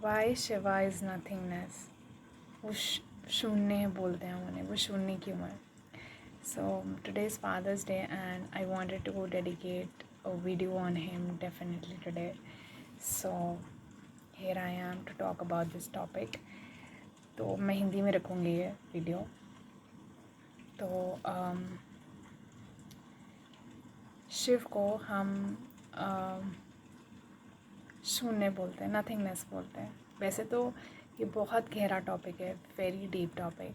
Y Shiva is nothingness. वो शून्य बोलते हैं उन्हें, वो शून्य क्यों है? So today is father's day and I wanted to dedicate a video on him definitely today. So here I am to talk about this topic. तो मैं हिंदी में रखूँगी ये वीडियो। तो शिव को हम शून्य बोलते हैं, नथिंगनेस बोलते हैं। वैसे तो ये बहुत गहरा टॉपिक है, वेरी डीप टॉपिक,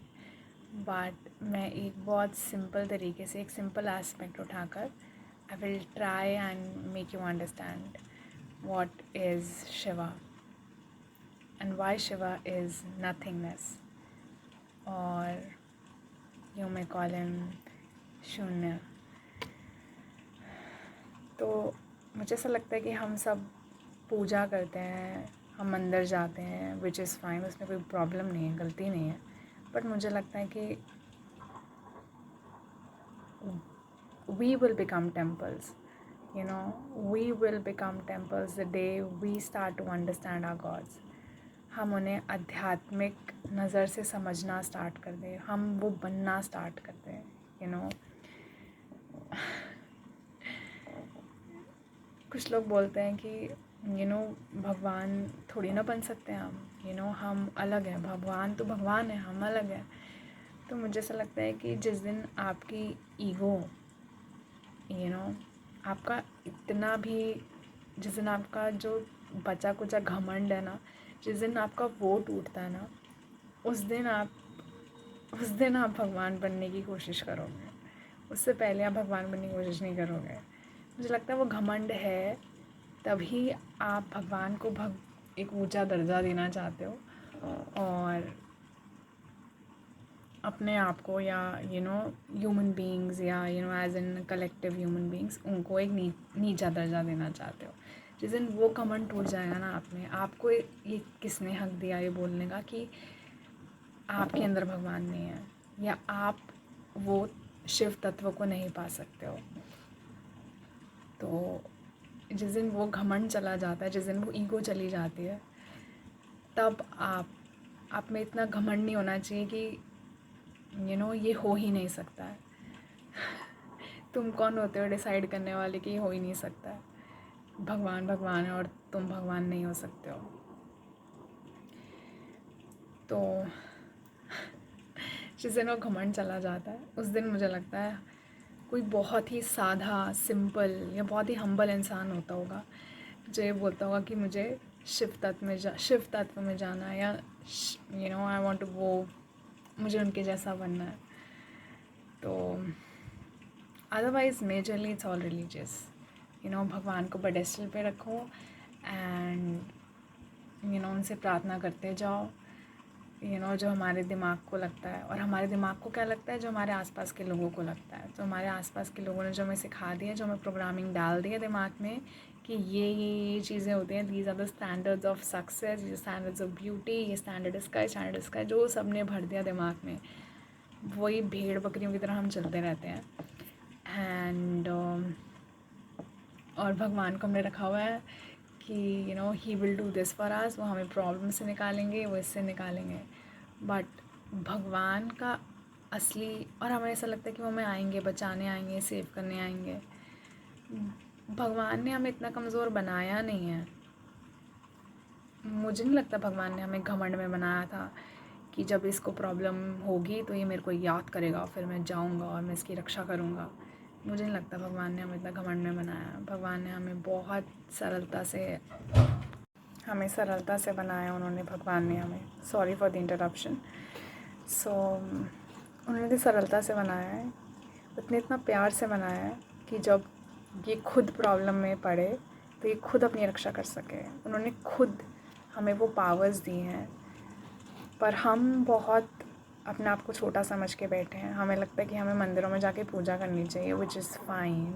बट मैं एक बहुत सिंपल तरीके से, एक सिंपल एस्पेक्ट उठाकर I will try and make you understand what is Shiva and why Shiva is nothingness, और यू मे कॉल हिम शून्य। तो मुझे ऐसा लगता है कि हम सब पूजा करते हैं, हम मंदिर जाते हैं, विच इज़ फाइन, उसमें कोई प्रॉब्लम नहीं है, गलती नहीं है। बट मुझे लगता है कि we will become temples, we will become temples the day we start to understand our gods. हम उन्हें आध्यात्मिक नज़र से समझना स्टार्ट कर दें, हम वो बनना स्टार्ट कर दें। कुछ लोग बोलते हैं कि भगवान थोड़ी ना बन सकते हैं हम, हम अलग हैं, भगवान तो भगवान है, हम अलग हैं। तो मुझे ऐसा लगता है कि जिस दिन आपकी ईगो, आपका इतना भी, जिस दिन आपका जो बचा कुचा घमंड है ना, जिस दिन आपका वो टूटता है ना, उस दिन आप भगवान बनने की कोशिश करोगे। उससे पहले आप भगवान बनने की कोशिश नहीं करोगे। मुझे लगता है वो घमंड है, तभी आप भगवान को एक ऊंचा दर्जा देना चाहते हो, और अपने आप को, या ह्यूमन बीइंग्स, या as in collective human beings, उनको एक नीचा दर्जा देना चाहते हो। जिस दिन वो कमेंट टूट जाएगा ना आप में, आपको ये किसने हक दिया ये बोलने का कि आपके अंदर भगवान नहीं है, या आप वो शिव तत्व को नहीं पा सकते हो। तो जिस दिन वो घमंड चला जाता है, जिस दिन वो ईगो चली जाती है, तब आप में इतना घमंड नहीं होना चाहिए कि ये हो ही नहीं सकता है। तुम कौन होते हो डिसाइड करने वाले कि ये हो ही नहीं सकता है? भगवान भगवान है और तुम भगवान नहीं हो सकते हो। तो जिस दिन वो घमंड चला जाता है, उस दिन मुझे लगता है कोई बहुत ही साधा, सिंपल या बहुत ही हम्बल इंसान होता होगा जो ये बोलता होगा कि मुझे शिव तत्व में जाना है, या आई वांट टू वो, मुझे उनके जैसा बनना है। तो otherwise majorly it's all religious. भगवान को पेडेस्टल पे रखो एंड उनसे प्रार्थना करते जाओ, जो हमारे दिमाग को लगता है, और हमारे दिमाग को क्या लगता है, जो हमारे आसपास के लोगों को लगता है। तो हमारे आसपास के लोगों ने जो हमें सिखा दिया, जो हमें प्रोग्रामिंग डाल दिया दिमाग में कि ये चीज़ें होती हैं, these are the standards of success, ये स्टैंडर्ड्स ऑफ ब्यूटी, ये स्टैंडर्ड इसका, जो सब ने भर दिया दिमाग में, वही भेड़ बकरियों की तरह हम चलते रहते हैं। एंड और भगवान को हमने रखा हुआ है कि he will do this for us, वो हमें प्रॉब्लम से निकालेंगे, वो इससे निकालेंगे। बट भगवान का असली, और हमें ऐसा लगता है कि वो हमें आएंगे, बचाने आएंगे, सेव करने आएंगे। भगवान ने हमें इतना कमज़ोर बनाया नहीं है। मुझे नहीं लगता भगवान ने हमें घमंड में बनाया था कि जब इसको प्रॉब्लम होगी तो ये मेरे को याद करेगा, फिर मैं जाऊंगा और मैं इसकी रक्षा करूंगा। मुझे नहीं लगता भगवान ने हमें इतना घमंड में बनाया। भगवान ने हमें बहुत सरलता से बनाया उन्होंने। भगवान ने हमें, सॉरी फॉर द इंटरप्शन। सो उन्होंने सरलता से बनाया है, इतना प्यार से बनाया है कि जब ये खुद प्रॉब्लम में पड़े तो ये खुद अपनी रक्षा कर सके। उन्होंने खुद हमें वो पावर्स दी हैं, पर हम बहुत अपने आप को छोटा समझ के बैठे हैं। हमें लगता है कि हमें मंदिरों में जाके पूजा करनी चाहिए, which is fine,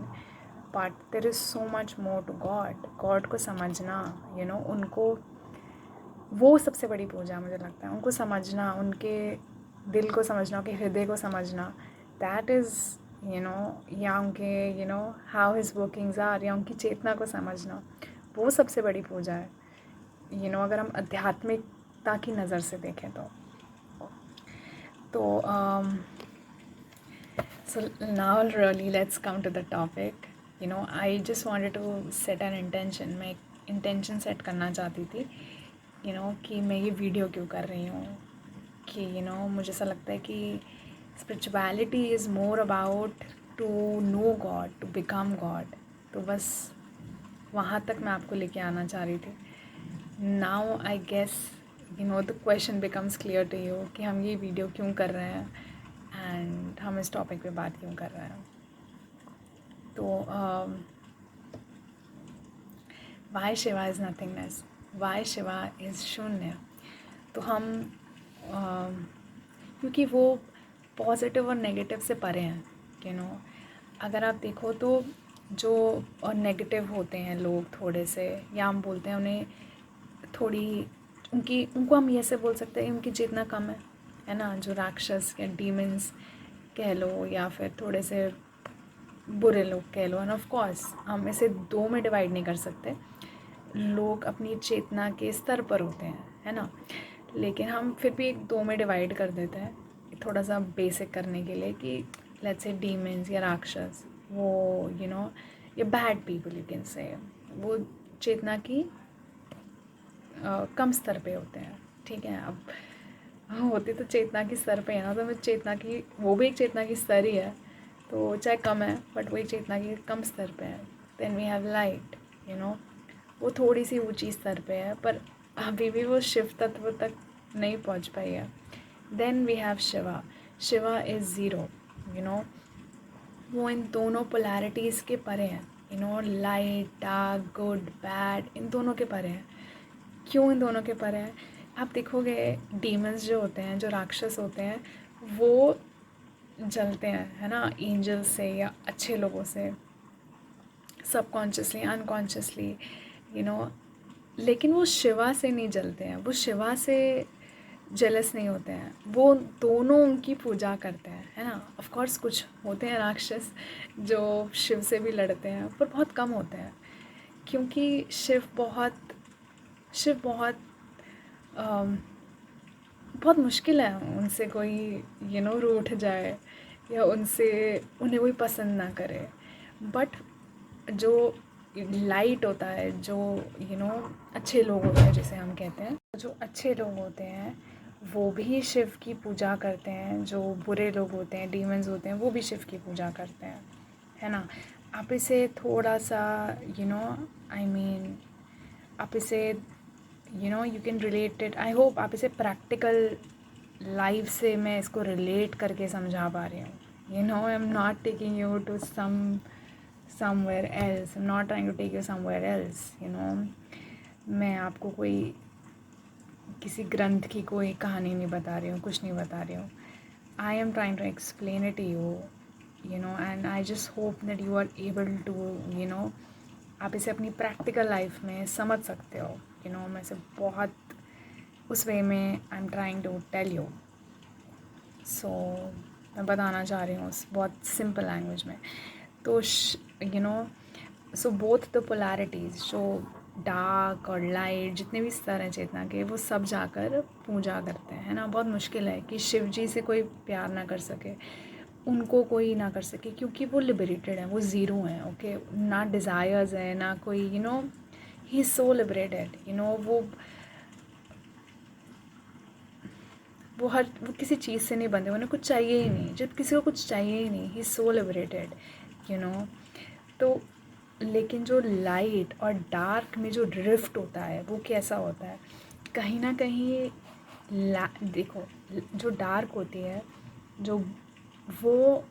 but there is so much more to God को समझना, उनको, वो सबसे बड़ी पूजा मुझे लगता है। उनको समझना, उनके दिल को समझना, उनके हृदय को समझना, दैट इज़ या उनके हाउ हिज वर्किंग्स आर, या उनकी चेतना को समझना, वो सबसे बड़ी पूजा है। अगर हम आध्यात्मिकता की नज़र से देखें तो so now really let's come to the topic. I just wanted to set an intention. मैं एक इंटेंशन सेट करना चाहती थी कि मैं ये वीडियो क्यों कर रही हूँ, कि मुझे ऐसा लगता है कि spirituality is more about to know God, to become God. तो बस वहाँ तक मैं आपको लेके आना चाह रही थी. Now I guess the question becomes clear to you कि हम ये वीडियो क्यों कर रहे हैं एंड हम इस टॉपिक पे बात क्यों कर रहे हैं. तो why Shiva is nothingness, why Shiva is शून्य. तो हम क्योंकि वो पॉजिटिव और नेगेटिव से परे हैं. अगर आप देखो तो जो नेगेटिव होते हैं लोग थोड़े से, या हम बोलते हैं उन्हें थोड़ी उनको हम ये से बोल सकते हैं उनकी चेतना कम है ना. जो राक्षस या डीमंस कह लो, या फिर थोड़े से बुरे लोग कह लो. एंड ऑफ कोर्स हम इसे दो में डिवाइड नहीं कर सकते. लोग अपनी चेतना के स्तर पर होते हैं, है ना. लेकिन हम फिर भी एक दो में डिवाइड कर देते हैं थोड़ा सा बेसिक करने के लिए, कि लेट्स से डीमंस या राक्षस, वो ये bad people you can say, वो चेतना की कम स्तर पे होते हैं. ठीक है, अब होती तो चेतना की स्तर पे है ना, तो मैं चेतना की, वो भी एक चेतना की स्तर ही है, तो चाहे कम है बट वही चेतना की कम स्तर पे है. देन वी हैव लाइट, वो थोड़ी सी ऊंची स्तर पे है, पर अभी भी वो शिव तत्व तक नहीं पहुंच पाई है. Then we have Shiva. Shiva is zero. वो इन दोनों पोलैरिटीज़ के परे हैं. लाइट, डार्क, गुड, बैड, इन दोनों के परे हैं. क्यों इन दोनों के परे हैं? आप देखोगे डीमंस जो होते हैं, जो राक्षस होते हैं, वो जलते हैं, है ना, एंजल्स से या अच्छे लोगों से, सबकॉन्शियसली, अनकॉन्शियसली, लेकिन वो शिवा से नहीं जलते हैं. वो शिवा से जेलस नहीं होते हैं. वो दोनों उनकी पूजा करते हैं, है ना. ऑफ कोर्स कुछ होते हैं राक्षस जो शिव से भी लड़ते हैं, पर बहुत कम होते हैं, क्योंकि शिव बहुत बहुत मुश्किल है उनसे कोई रूठ जाए, या उन्हें कोई पसंद ना करे. बट जो लाइट होता है, जो अच्छे लोग होते हैं, जैसे हम कहते हैं, जो अच्छे लोग होते हैं वो भी शिव की पूजा करते हैं. जो बुरे लोग होते हैं, डीमंस होते हैं, वो भी शिव की पूजा करते हैं, है ना. आप इसे थोड़ा सा आप इसे you can relate it. I hope आप इसे प्रैक्टिकल लाइफ से मैं इसको रिलेट करके समझा पा रही हूँ. I am not taking you to somewhere else. I'm not trying to take you somewhere else. मैं आपको कोई किसी ग्रंथ की कोई कहानी नहीं बता रही हूँ, कुछ नहीं बता रही हूँ. I am trying to explain it to you, and I just hope that you are able to, आप इसे अपनी प्रैक्टिकल लाइफ में समझ सकते हो. मैं इसे बहुत उस वे में I am trying to tell you. So मैं बताना चाह रही हूँ बहुत सिंपल लैंग्वेज में. तो सो बोथ द पोलैरिटीज़, जो डार्क और लाइट, जितने भी स्तर हैं चेतना के, वो सब जाकर पूजा करते हैं, है ना. बहुत मुश्किल है कि शिव जी से कोई प्यार ना कर सके, उनको कोई ना कर सके, क्योंकि वो लिबरेटेड है, वो ज़ीरो हैं. ओके, ना डिज़ायर्स है, ना कोई ही इज़ सो लिबरेटेड. वो किसी चीज़ से नहीं बंधे, उन्हें कुछ चाहिए ही नहीं, जब किसी को कुछ चाहिए ही नहीं, ही इज़ सो लिबरेटेड. तो लेकिन जो लाइट और डार्क में जो ड्रिफ्ट होता है, वो कैसा होता है? कहीं ना कहीं देखो, जो डार्क होती है, जो वो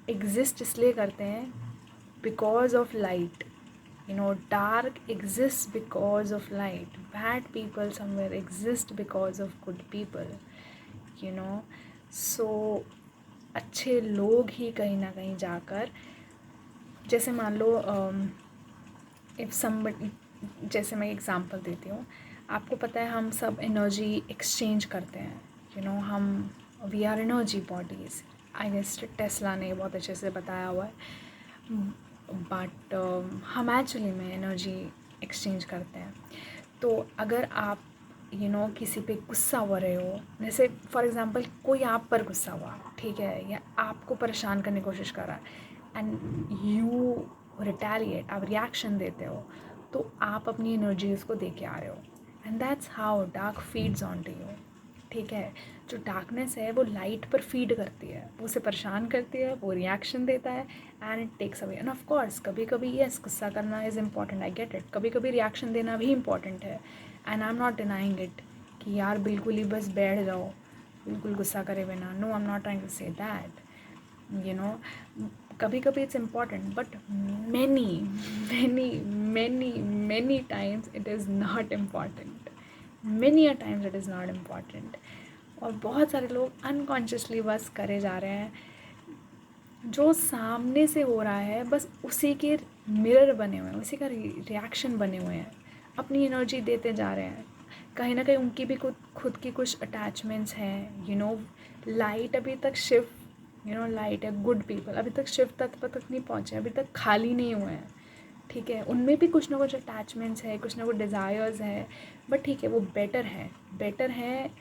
एग्जिस्ट इसलिए करते हैं because of light. Dark exist because of light. Bad people somewhere exist because of good people. So अच्छे लोग ही कहीं ना कहीं जाकर, जैसे मान लो इफ़ समबडी, जैसे मैं एग्ज़ाम्पल देती हूँ, आपको पता है हम सब एनर्जी एक्सचेंज करते हैं. हम we are energy bodies. I guess Tesla ने बहुत अच्छे से बताया हुआ है. बट हम एक्चुअली में एनर्जी एक्सचेंज करते हैं. तो अगर आप किसी पे गुस्सा हो रहे हो, जैसे फॉर एग्ज़ाम्पल कोई आप पर गुस्सा हुआ, ठीक है, या आपको परेशान करने की कोशिश कर रहा है एंड यू रिटेलिएट, आप रिएक्शन देते हो, तो आप अपनी एनर्जी उसको दे के आ रहे हो and that's how dark feeds on to you. ठीक है, जो डार्कनेस है वो लाइट पर फीड करती है, वो उसे परेशान करती है, वो रिएक्शन देता है and it takes away. And of course कभी कभी यस, गुस्सा करना is important, I get it, कभी कभी रिएक्शन देना भी इम्पॉर्टेंट है and I am not denying it कि यार बिल्कुल ही बस बैठ जाओ बिल्कुल गुस्सा करे बिना। No, I am not trying to say that, कभी कभी it's important, but many many many many times it is not important, many a times it is not important. और बहुत सारे लोग अनकॉन्शियसली बस करे जा रहे हैं, जो सामने से हो रहा है बस उसी के मिरर बने हुए हैं, उसी का रिएक्शन बने हुए हैं, अपनी एनर्जी देते जा रहे हैं। कहीं ना कहीं उनकी भी खुद की कुछ अटैचमेंट्स हैं, लाइट अभी तक शिव, लाइट है, गुड पीपल अभी तक शिव तत्व तक नहीं पहुँचे, अभी तक खाली नहीं हुए हैं। ठीक है, उनमें भी कुछ ना कुछ अटैचमेंट्स है, कुछ ना कुछ डिज़ायर्स है, बट ठीक है, वो बेटर है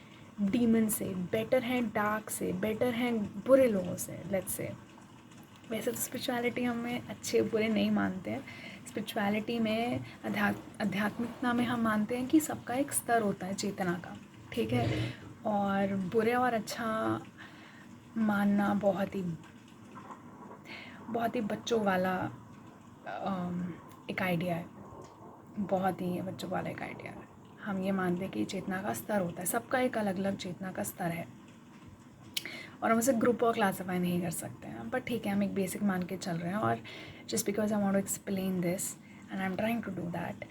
डीमन से, बेटर हैं डार्क से, बेटर हैं बुरे लोगों से, लेट्स से। वैसे तो स्पिरिचुअलिटी हमें अच्छे बुरे नहीं मानते हैं, स्पिरिचुअलिटी में आध्यात्मिकता में हम मानते हैं कि सबका एक स्तर होता है चेतना का। ठीक है, और बुरे और अच्छा मानना बहुत ही बच्चों वाला एक आइडिया है, बहुत ही बच्चों वाला एक आइडिया है। हम ये मानते हैं कि चेतना का स्तर होता है, सबका एक अलग अलग चेतना का स्तर है और हम उसे ग्रुप और क्लासीफाई नहीं कर सकते हैं, बट ठीक है, हम एक बेसिक मान के चल रहे हैं। और just because I want to explain this and I am trying to do that,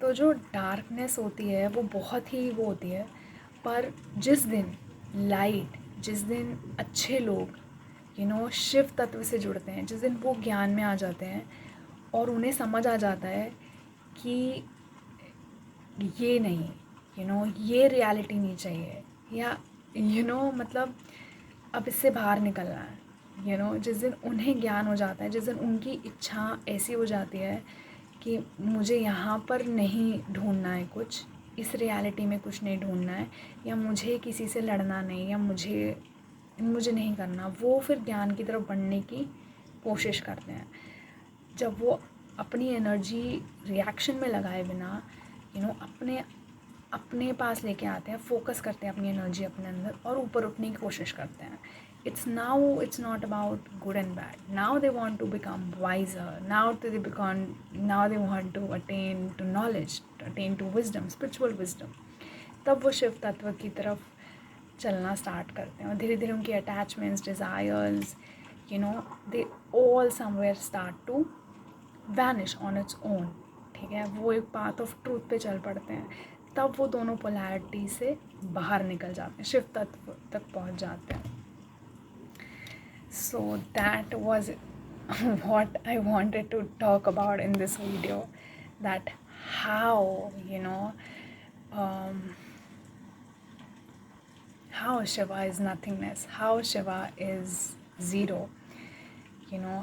तो जो डार्कनेस होती है वो बहुत ही वो होती है, पर जिस दिन अच्छे लोग शिव तत्व से जुड़ते हैं, जिस दिन वो ज्ञान में आ जाते हैं और उन्हें समझ आ जाता है कि ये नहीं, ये रियलिटी नहीं चाहिए, या मतलब अब इससे बाहर निकलना है, जिस दिन उन्हें ज्ञान हो जाता है, जिस दिन उनकी इच्छा ऐसी हो जाती है कि मुझे यहाँ पर नहीं ढूंढना है कुछ, इस रियलिटी में कुछ नहीं ढूंढना है, या मुझे किसी से लड़ना नहीं, या मुझे नहीं करना, वो फिर ज्ञान की तरफ बढ़ने की कोशिश करते हैं। जब वो अपनी एनर्जी रिएक्शन में लगाए बिना अपने पास लेके आते हैं, फोकस करते हैं अपनी एनर्जी अपने अंदर और ऊपर उठने की कोशिश करते हैं। It's not about good and bad. Now they want to become wiser. Now they want to attain to knowledge, to attain to wisdom, spiritual wisdom. तब वो शिव तत्व की तरफ चलना स्टार्ट करते हैं और धीरे धीरे उनकी attachments, desires, they all somewhere start to vanish on its own. ठीक है, वो एक पाथ ऑफ ट्रूथ पे चल पड़ते हैं, तब वो दोनों पोलैरिटी से बाहर निकल जाते हैं, शिव तत्व तक पहुंच जाते हैं। So that was what I wanted to talk about in this video, that how how Shiva is nothingness, how Shiva is zero,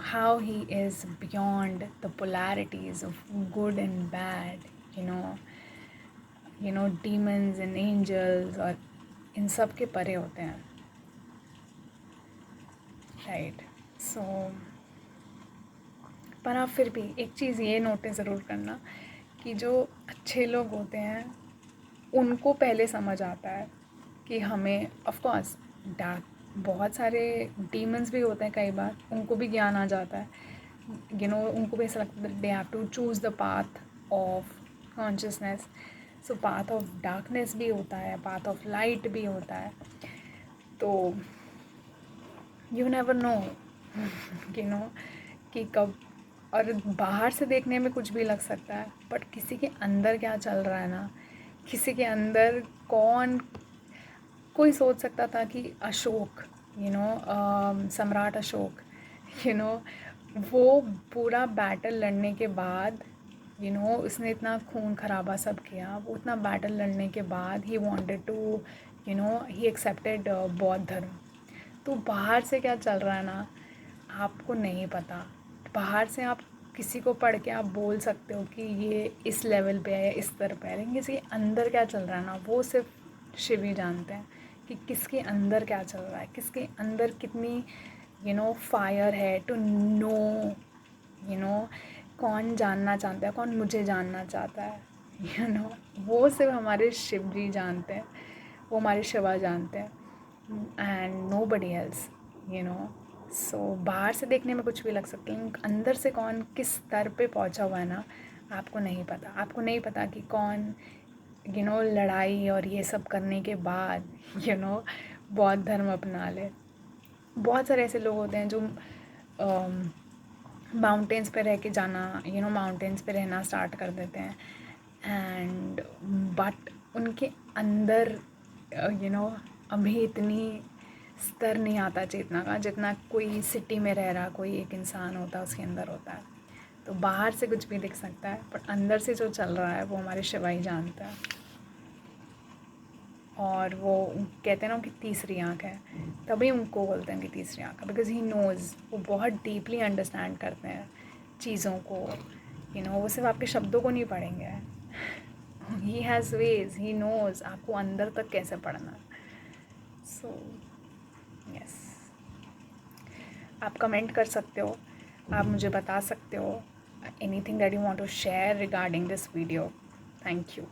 how he is beyond the polarities of good and bad, demons and angels, और इन सब के परे होते हैं, right. सो पर आप फिर भी एक चीज़ ये नोटिस ज़रूर करना कि जो अच्छे लोग होते हैं उनको पहले समझ आता है कि हमें, ऑफ कोर्स बहुत सारे डीमंस भी होते हैं, कई बार उनको भी ज्ञान आ जाता है, उनको भी ऐसा लगता है they have to choose the path of consciousness. So path of darkness भी होता है, पाथ ऑफ लाइट भी होता है, तो यू नेवर नो कि कब, और बाहर से देखने में कुछ भी लग सकता है, बट किसी के अंदर क्या चल रहा है ना, किसी के अंदर कोई सोच सकता था कि अशोक, सम्राट अशोक, वो पूरा बैटल लड़ने के बाद, उसने इतना खून खराबा सब किया, वो उतना बैटल लड़ने के बाद ही वांटेड टू ही एक्सेप्टेड बौद्ध धर्म। तो बाहर से क्या चल रहा है ना, आपको नहीं पता, बाहर से आप किसी को पढ़ के आप बोल सकते हो कि ये इस लेवल पे है या इस स्तर पे है, लेकिन किसी के अंदर क्या चल रहा है ना, वो सिर्फ शिव ही जानते हैं कि किसके अंदर क्या चल रहा है, किसके अंदर कितनी फायर है टू नो, कौन जानना चाहता है, कौन मुझे जानना चाहता है, वो सिर्फ हमारे शिव जी जानते हैं, वो हमारे शिवा जानते हैं, एंड नो बडी एल्स, सो बाहर से देखने में कुछ भी लग सकता है, लेकिन अंदर से कौन किस स्तर पे पहुंचा हुआ है ना, आपको नहीं पता। आपको नहीं पता कि कौन लड़ाई और ये सब करने के बाद बौद्ध धर्म अपना ले। बहुत सारे ऐसे लोग होते हैं जो माउंटेन्स पे रह के जाना, माउंटेन्स पे रहना स्टार्ट कर देते हैं, एंड बट उनके अंदर अभी इतनी स्तर नहीं आता चेतना का जितना कोई सिटी में रह रहा कोई एक इंसान होता है उसके अंदर होता है। तो बाहर से कुछ भी दिख सकता है, पर अंदर से जो चल रहा है वो हमारे शिवा ही जानता है। और वो कहते हैं ना कि तीसरी आँख है, तभी उनको बोलते हैं कि तीसरी आँख है, बिकॉज ही नोज़, वो बहुत डीपली अंडरस्टैंड करते हैं चीज़ों को, वो सिर्फ आपके शब्दों को नहीं पढ़ेंगे, he has ways, he knows आपको अंदर तक कैसे पढ़ना। सो यस, आप कमेंट कर सकते हो, आप मुझे बता सकते हो anything that you want to share regarding this video. Thank you.